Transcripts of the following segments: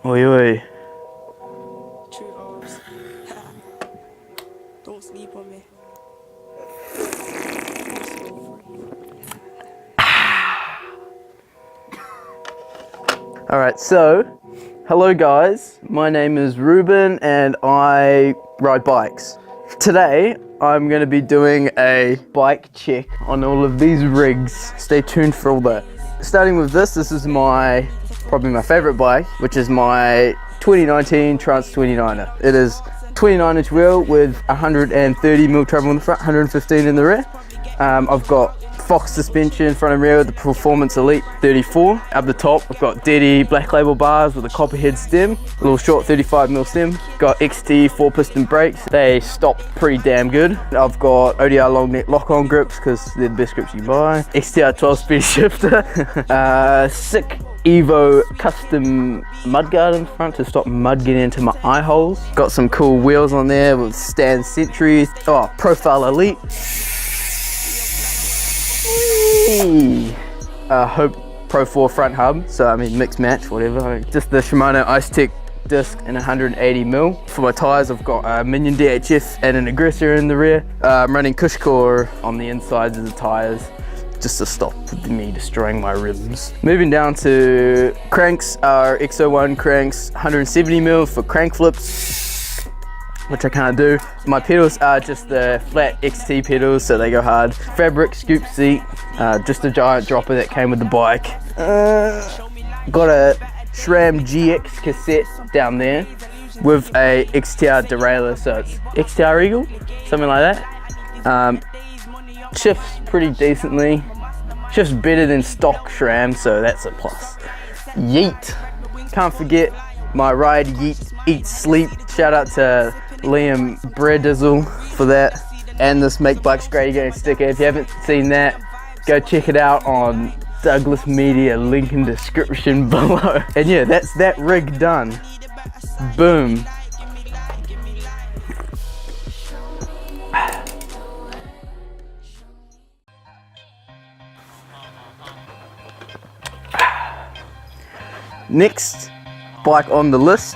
Oi, oi. True O's. Don't sleep on me. Alright, so, hello guys, my name is Ruben and I ride bikes. Today, I'm going to be doing a bike check on all of these rigs. Stay tuned for all that. Starting with this is probably my favorite bike, which is my 2019 Trans 29er. It is 29-inch wheel with 130mm travel in the front, 115 in the rear. I've got Fox suspension front and rear with the Performance Elite 34. Up the top I've got Daddy black label bars with a copperhead stem, a little short 35mm stem. Got XT 4-piston brakes, they stop pretty damn good. I've got ODR long neck lock-on grips because they're the best grips you can buy. XTR 12-speed shifter, sick Evo custom mudguard in front to stop mud getting into my eye holes. Got some cool wheels on there with stand sentries. Oh, Profile Elite. Hope Pro 4 front hub, so I mean mixed match, whatever. Just the Shimano Ice Tech disc in 180mm. For my tyres I've got a Minion DHF and an Aggressor in the rear. I'm running Cushcore on the insides of the tyres just to stop me destroying my rims. Moving down to cranks, are X01 cranks, 170mm for crank flips, which I can't do. My pedals are just the flat XT pedals, so they go hard. Fabric scoop seat, just a giant dropper that came with the bike. Got a SRAM GX cassette down there with a XTR derailleur, so it's XTR Eagle, something like that. Shifts pretty decently. Shifts better than stock SRAM, so that's a plus. Yeet. Can't forget my ride Yeet, Eat, Sleep. Shout out to Liam Bredizzle for that. And this Make Bikes Great Again sticker. If you haven't seen that, go check it out on Douglas Media, link in description below. And yeah, that's that rig done. Boom. Next bike on the list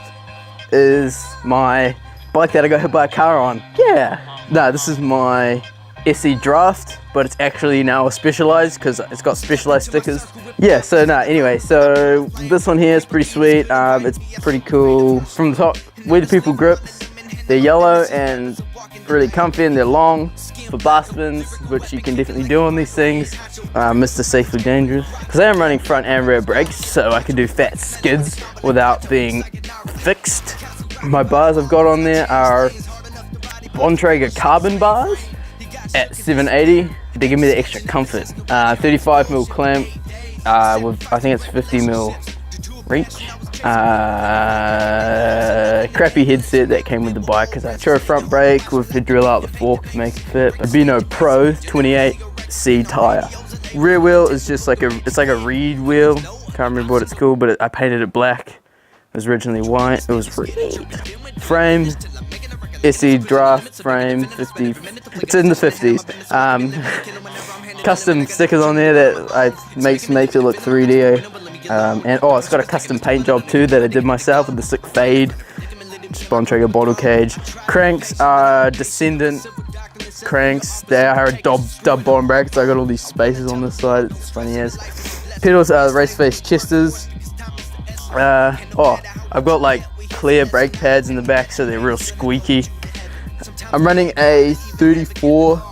is my bike that I got hit by a car on. Yeah. No, this is my SE Draft, but it's actually now a Specialized because it's got Specialized stickers. Yeah, so no, anyway, so this one here is pretty sweet. It's pretty cool. From the top, We the People grips. They're yellow and really comfy, and they're long for bar spins, which you can definitely do on these things. Mr. Safely Dangerous. Because I am running front and rear brakes, so I can do fat skids without being fixed. My bars I've got on there are Bontrager carbon bars at 780. They give me the extra comfort. 35mm clamp with, I think it's 50mm reach. Crappy headset that came with the bike because I threw a front brake with to drill out the fork to make it fit. A Bino Pro 28C tire. Rear wheel is just like it's like a reed wheel. Can't remember what it's called, but I painted it black. It was originally white. It was reed. Frame, SE Draft frame, 50. It's in the 50s. Custom stickers on there that makes it look 3D. And oh, it's got a custom paint job too that I did myself with the sick fade. Just Bontrager bottle cage. Cranks are Descendant cranks. They are a dub bottom brackets. I got all these spaces on this side. It's funny as. Pedals are Race Face Chesters. I've got like clear brake pads in the back, so they're real squeaky. I'm running a 34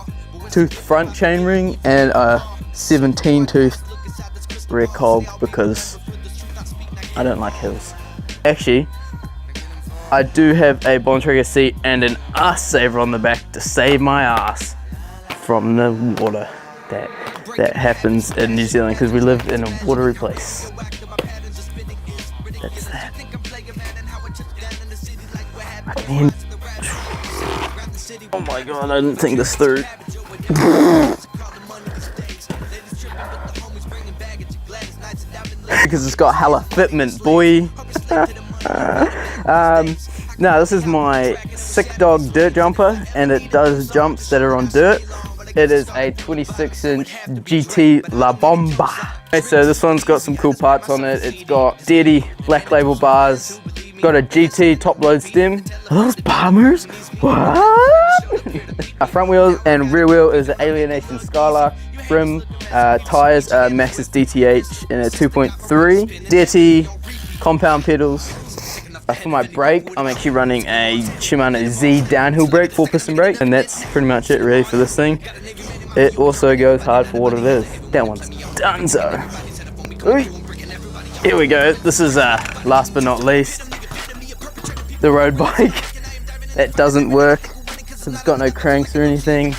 tooth front chainring and a 17 tooth rear cog because I don't like hills. Actually, I do have a Bontrager seat and an ass saver on the back to save my ass from the water that happens in New Zealand because we live in a watery place. That's that. Oh my god, I didn't think this through. Because it's got hella fitment, boy. No, this is my Sick Dog dirt jumper, and it does jumps that are on dirt. It is a 26-inch GT La Bomba. Okay, so this one's got some cool parts on it. It's got Daddy black label bars Got a GT top load stem. Are those bombers? What? Our front wheel and rear wheel is an Alienation Skylark rim. Tires are Maxxis DTH in a 2.3. DT compound pedals. For my brake, I'm actually running a Shimano Z downhill brake, 4-piston brake, and that's pretty much it really for this thing. It also goes hard for what it is. That one's donezo. Here we go. This is last but not least, the road bike. That doesn't work because it's got no cranks or anything,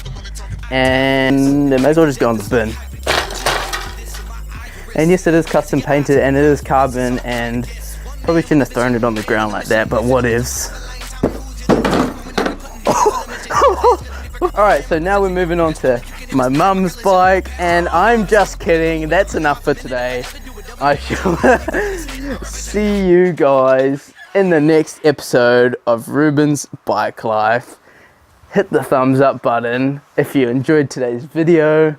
and it may as well just go in the bin. And yes, it is custom painted and it is carbon, and probably shouldn't have thrown it on the ground like that, but what ifs. Alright, so now we're moving on to my mum's bike, and I'm just kidding, that's enough for today. I shall see you guys in the next episode of Ruben's Bike Life. Hit the thumbs up button if you enjoyed today's video,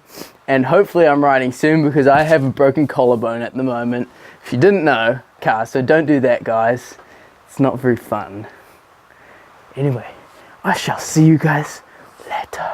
and hopefully I'm riding soon because I have a broken collarbone at the moment. If you didn't know, so don't do that, guys. It's not very fun. Anyway, I shall see you guys later.